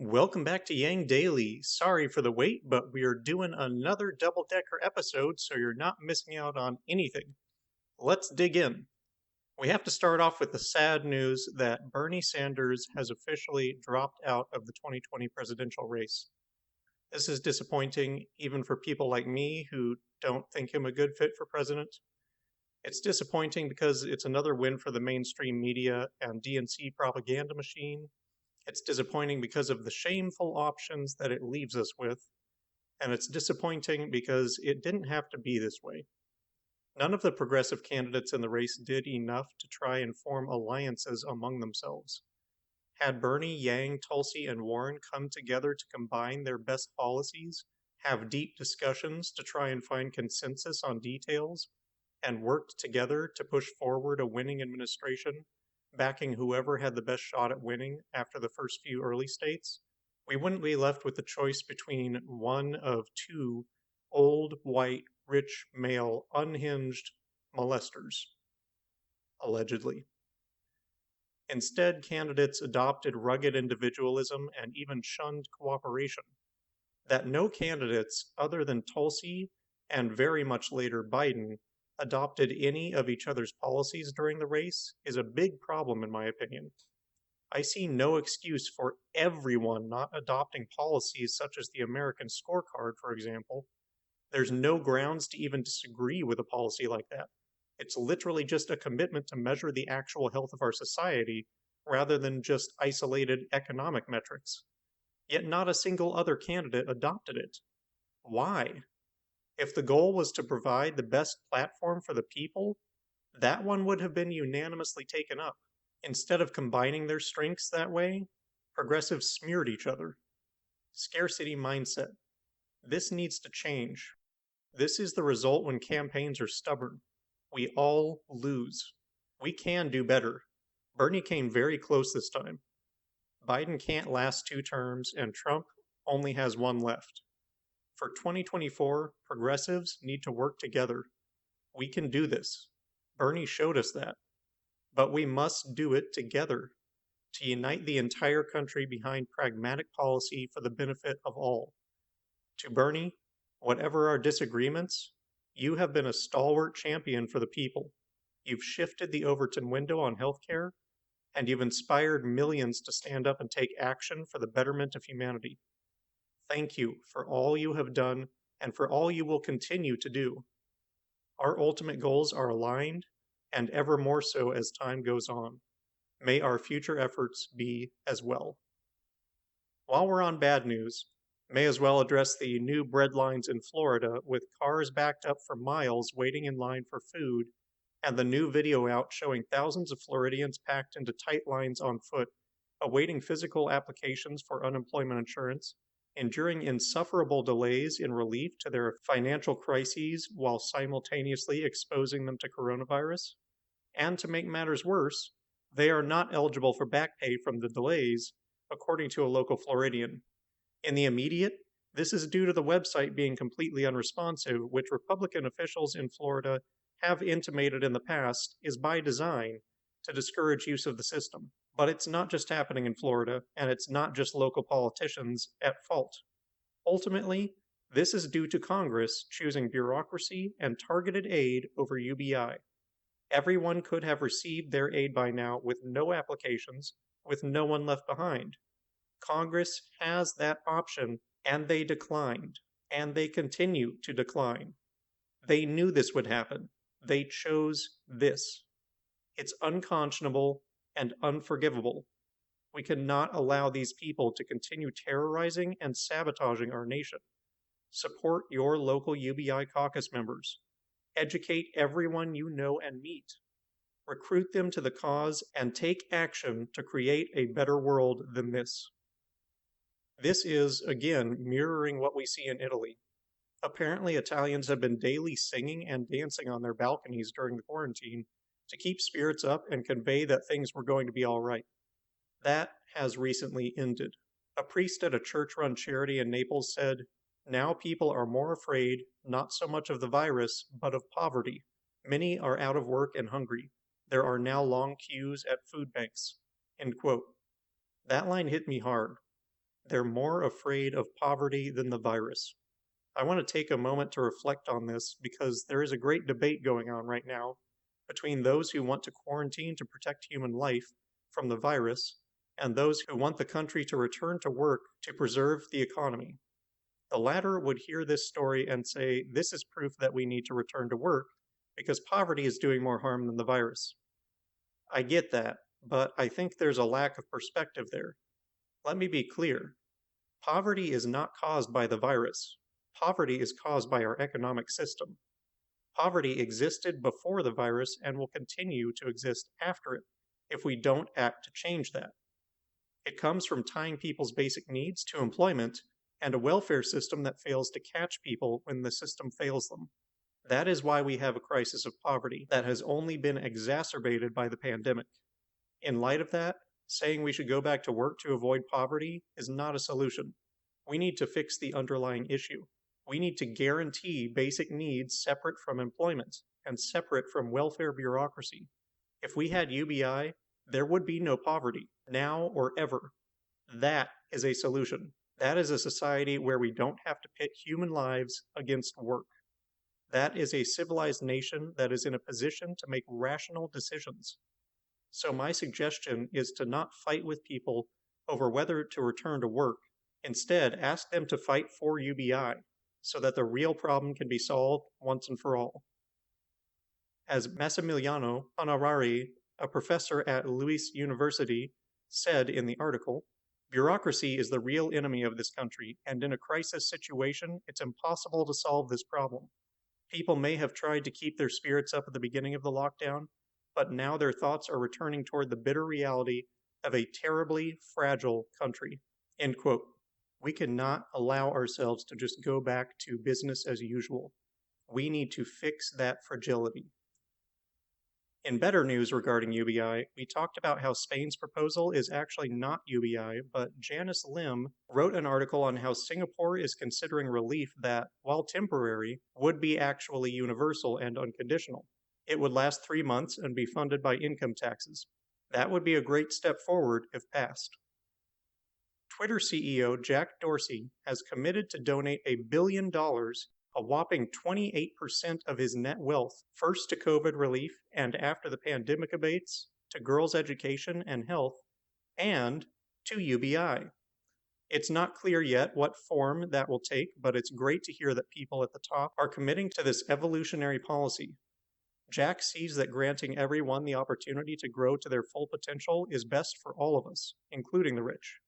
Welcome back to Yang Daily. Sorry for the wait, but we are doing another double-decker episode, so you're not missing out on anything. Let's dig in. We have to start off with the sad news that Bernie Sanders has officially dropped out of the 2020 presidential race. This is disappointing, even for people like me who don't think him a good fit for president. It's disappointing because it's another win for the mainstream media and DNC propaganda machine. It's disappointing because of the shameful options that it leaves us with, and it's disappointing because it didn't have to be this way. None of the progressive candidates in the race did enough to try and form alliances among themselves. Had Bernie, Yang, Tulsi, and Warren come together to combine their best policies, have deep discussions to try and find consensus on details, and worked together to push forward a winning administration, backing whoever had the best shot at winning after the first few early states, we wouldn't be left with the choice between one of two old, white, rich, male, unhinged molesters, allegedly. Instead, candidates adopted rugged individualism and even shunned cooperation. That no candidates other than Tulsi and very much later Biden adopted any of each other's policies during the race is a big problem in my opinion. I see no excuse for everyone not adopting policies such as the American scorecard, for example. There's no grounds to even disagree with a policy like that. It's literally just a commitment to measure the actual health of our society rather than just isolated economic metrics. Yet not a single other candidate adopted it. Why? If the goal was to provide the best platform for the people, that one would have been unanimously taken up. Instead of combining their strengths that way, progressives smeared each other. Scarcity mindset. This needs to change. This is the result when campaigns are stubborn. We all lose. We can do better. Bernie came very close this time. Biden can't last 2 terms, and Trump only has 1 left. For 2024, progressives need to work together. We can do this. Bernie showed us that. But we must do it together to unite the entire country behind pragmatic policy for the benefit of all. To Bernie, whatever our disagreements, you have been a stalwart champion for the people. You've shifted the Overton window on healthcare, and you've inspired millions to stand up and take action for the betterment of humanity. Thank you for all you have done and for all you will continue to do. Our ultimate goals are aligned, and ever more so as time goes on. May our future efforts be as well. While we're on bad news, may as well address the new bread lines in Florida with cars backed up for miles waiting in line for food, and the new video out showing thousands of Floridians packed into tight lines on foot, awaiting physical applications for unemployment insurance, enduring insufferable delays in relief to their financial crises while simultaneously exposing them to coronavirus. And to make matters worse, they are not eligible for back pay from the delays, according to a local Floridian. In the immediate, this is due to the website being completely unresponsive, which Republican officials in Florida have intimated in the past is by design to discourage use of the system. But it's not just happening in Florida, and it's not just local politicians at fault. Ultimately, this is due to Congress choosing bureaucracy and targeted aid over UBI. Everyone could have received their aid by now with no applications, with no one left behind. Congress has that option, and they declined, and they continue to decline. They knew this would happen. They chose this. It's unconscionable and unforgivable. We cannot allow these people to continue terrorizing and sabotaging our nation. Support your local UBI caucus members. Educate everyone you know and meet. Recruit them to the cause and take action to create a better world than this. This is, again, mirroring what we see in Italy. Apparently, Italians have been daily singing and dancing on their balconies during the quarantine to keep spirits up and convey that things were going to be all right. That has recently ended. A priest at a church-run charity in Naples said, "Now people are more afraid, not so much of the virus, but of poverty. Many are out of work and hungry. There are now long queues at food banks." End quote. That line hit me hard. they're more afraid of poverty than the virus. I want to take a moment to reflect on this because there is a great debate going on right now between those who want to quarantine to protect human life from the virus and those who want the country to return to work to preserve the economy. The latter would hear this story and say, this is proof that we need to return to work because poverty is doing more harm than the virus. I get that, but I think there's a lack of perspective there. Let me be clear. Poverty is not caused by the virus. Poverty is caused by our economic system. Poverty existed before the virus and will continue to exist after it if we don't act to change that. It comes from tying people's basic needs to employment and a welfare system that fails to catch people when the system fails them. That is why we have a crisis of poverty that has only been exacerbated by the pandemic. In light of that, saying we should go back to work to avoid poverty is not a solution. We need to fix the underlying issue. We need to guarantee basic needs separate from employment and separate from welfare bureaucracy. If we had UBI, there would be no poverty, now or ever. That is a solution. That is a society where we don't have to pit human lives against work. That is a civilized nation that is in a position to make rational decisions. So my suggestion is to not fight with people over whether to return to work. Instead, ask them to fight for UBI so that the real problem can be solved once and for all. As Massimiliano Honorari, a professor at Luis University, said in the article, bureaucracy is the real enemy of this country, and in a crisis situation, it's impossible to solve this problem. People may have tried to keep their spirits up at the beginning of the lockdown, but now their thoughts are returning toward the bitter reality of a terribly fragile country. End quote. We cannot allow ourselves to just go back to business as usual. We need to fix that fragility. In better news regarding UBI, we talked about how Spain's proposal is actually not UBI, but Janice Lim wrote an article on how Singapore is considering relief that, while temporary, would be actually universal and unconditional. It would last 3 months and be funded by income taxes. That would be a great step forward if passed. Twitter CEO Jack Dorsey has committed to donate $1 billion, a whopping 28% of his net wealth, first to COVID relief and after the pandemic abates, to girls' education and health, and to UBI. It's not clear yet what form that will take, but it's great to hear that people at the top are committing to this evolutionary policy. Jack sees that granting everyone the opportunity to grow to their full potential is best for all of us, including the rich.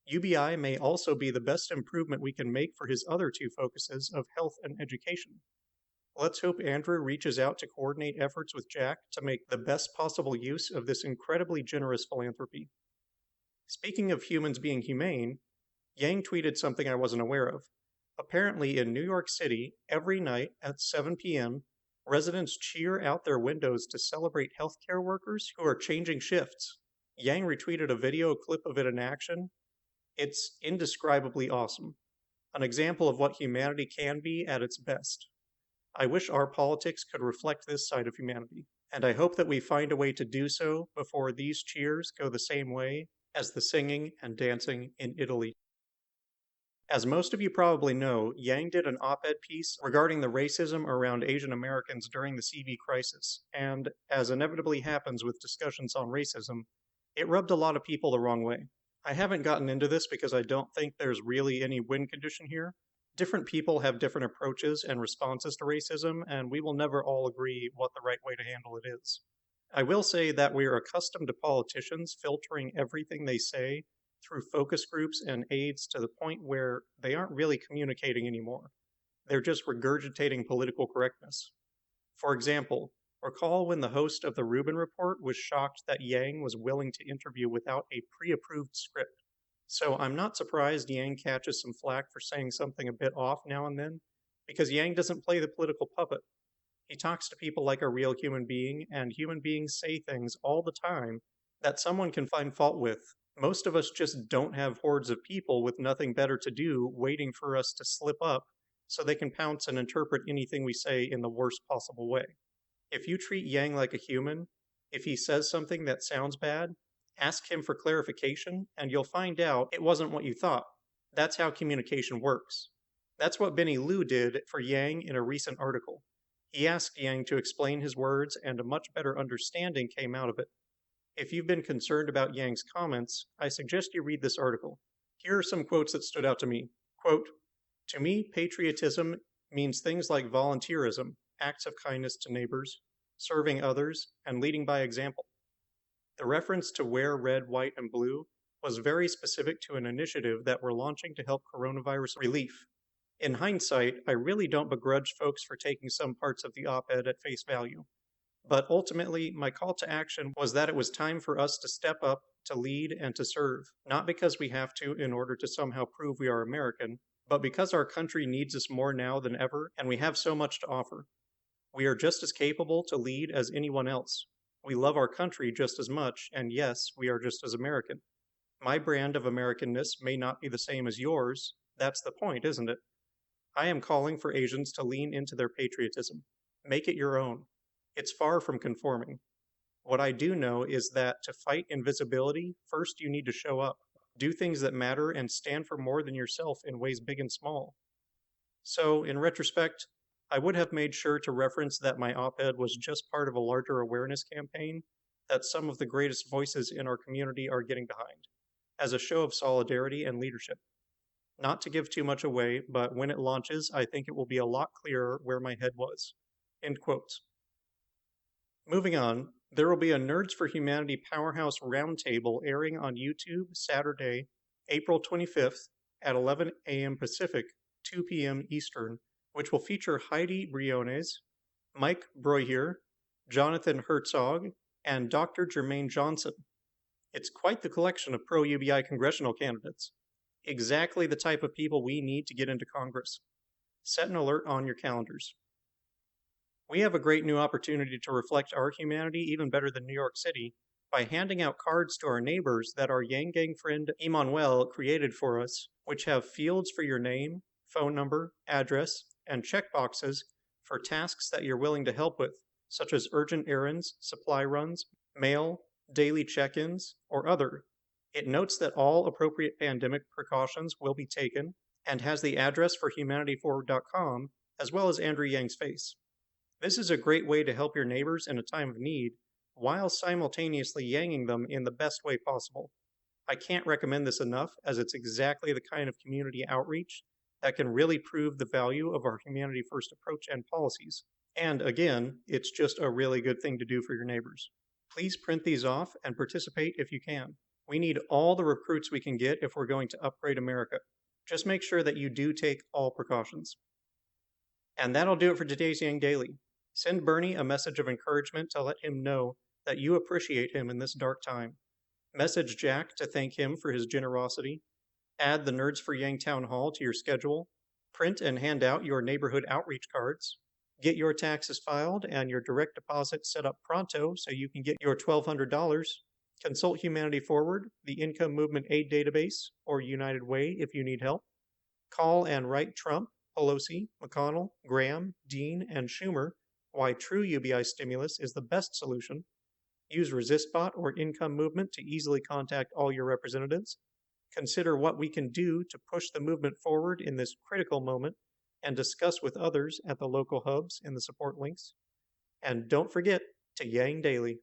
UBI may also be the best improvement we can make for his other two focuses of health and education. Let's hope Andrew reaches out to coordinate efforts with Jack to make the best possible use of this incredibly generous philanthropy. Speaking of humans being humane, Yang tweeted something I wasn't aware of. Apparently in New York City, every night at 7 p.m., residents cheer out their windows to celebrate healthcare workers who are changing shifts. Yang retweeted a video clip of it in action. It's indescribably awesome. An example of what humanity can be at its best. I wish our politics could reflect this side of humanity, and I hope that we find a way to do so before these cheers go the same way as the singing and dancing in Italy. As most of you probably know, Yang did an op-ed piece regarding the racism around Asian Americans during the CV crisis, and as inevitably happens with discussions on racism, it rubbed a lot of people the wrong way. I haven't gotten into this because I don't think there's really any win condition here. Different people have different approaches and responses to racism, and we will never all agree what the right way to handle it is. I will say that we are accustomed to politicians filtering everything they say through focus groups and aides to the point where they aren't really communicating anymore. They're just regurgitating political correctness. For example, recall when the host of the Rubin Report was shocked that Yang was willing to interview without a pre-approved script. So I'm not surprised Yang catches some flack for saying something a bit off now and then, because Yang doesn't play the political puppet. He talks to people like a real human being, and human beings say things all the time that someone can find fault with. Most of us just don't have hordes of people with nothing better to do waiting for us to slip up so they can pounce and interpret anything we say in the worst possible way. If you treat Yang like a human, if he says something that sounds bad, ask him for clarification, and you'll find out it wasn't what you thought. That's how communication works. That's what Benny Liu did for Yang in a recent article. He asked Yang to explain his words, and a much better understanding came out of it. If you've been concerned about Yang's comments, I suggest you read this article. Here are some quotes that stood out to me. Quote, "To me, patriotism means things like volunteerism, acts of kindness to neighbors, serving others, and leading by example." The reference to wear red, white, and blue was very specific to an initiative that we're launching to help coronavirus relief. In hindsight, I really don't begrudge folks for taking some parts of the op-ed at face value. But ultimately, my call to action was that it was time for us to step up, to lead, and to serve, not because we have to in order to somehow prove we are American, but because our country needs us more now than ever, and we have so much to offer. We are just as capable to lead as anyone else. We love our country just as much, and yes, we are just as American. My brand of Americanness may not be the same as yours. That's the point, isn't it? I am calling for Asians to lean into their patriotism. Make it your own. It's far from conforming. What I do know is that to fight invisibility, first you need to show up, do things that matter, and stand for more than yourself in ways big and small. So, in retrospect, I would have made sure to reference that my op-ed was just part of a larger awareness campaign that some of the greatest voices in our community are getting behind, as a show of solidarity and leadership. Not to give too much away, but when it launches, I think it will be a lot clearer where my head was. End quotes. Moving on, there will be a Nerds for Humanity Powerhouse Roundtable airing on YouTube Saturday, April 25th at 11 a.m. Pacific, 2 p.m. Eastern, which will feature Heidi Briones, Mike Breuer, Jonathan Herzog, and Dr. Jermaine Johnson. It's quite the collection of pro-UBI congressional candidates. Exactly the type of people we need to get into Congress. Set an alert on your calendars. We have a great new opportunity to reflect our humanity even better than New York City by handing out cards to our neighbors that our Yang Gang friend Emmanuel created for us, which have fields for your name, phone number, address, and checkboxes for tasks that you're willing to help with, such as urgent errands, supply runs, mail, daily check-ins, or other. It notes that all appropriate pandemic precautions will be taken and has the address for humanityforward.com as well as Andrew Yang's face. This is a great way to help your neighbors in a time of need while simultaneously yanging them in the best way possible. I can't recommend this enough, as it's exactly the kind of community outreach that can really prove the value of our humanity first approach and policies. And again, it's just a really good thing to do for your neighbors. Please print these off and participate if you can. We need all the recruits we can get if we're going to upgrade America. Just make sure that you do take all precautions. And that'll do it for today's Yang Daily. Send Bernie a message of encouragement to let him know that you appreciate him in this dark time. Message Jack to thank him for his generosity. Add the Nerds for Yang Town Hall to your schedule. Print and hand out your neighborhood outreach cards. Get your taxes filed and your direct deposit set up pronto so you can get your $1,200. Consult Humanity Forward, the Income Movement Aid Database, or United Way if you need help. Call and write Trump, Pelosi, McConnell, Graham, Dean, and Schumer why true UBI stimulus is the best solution. Use ResistBot or Income Movement to easily contact all your representatives. Consider what we can do to push the movement forward in this critical moment and discuss with others at the local hubs in the support links. And don't forget to Yang Daily.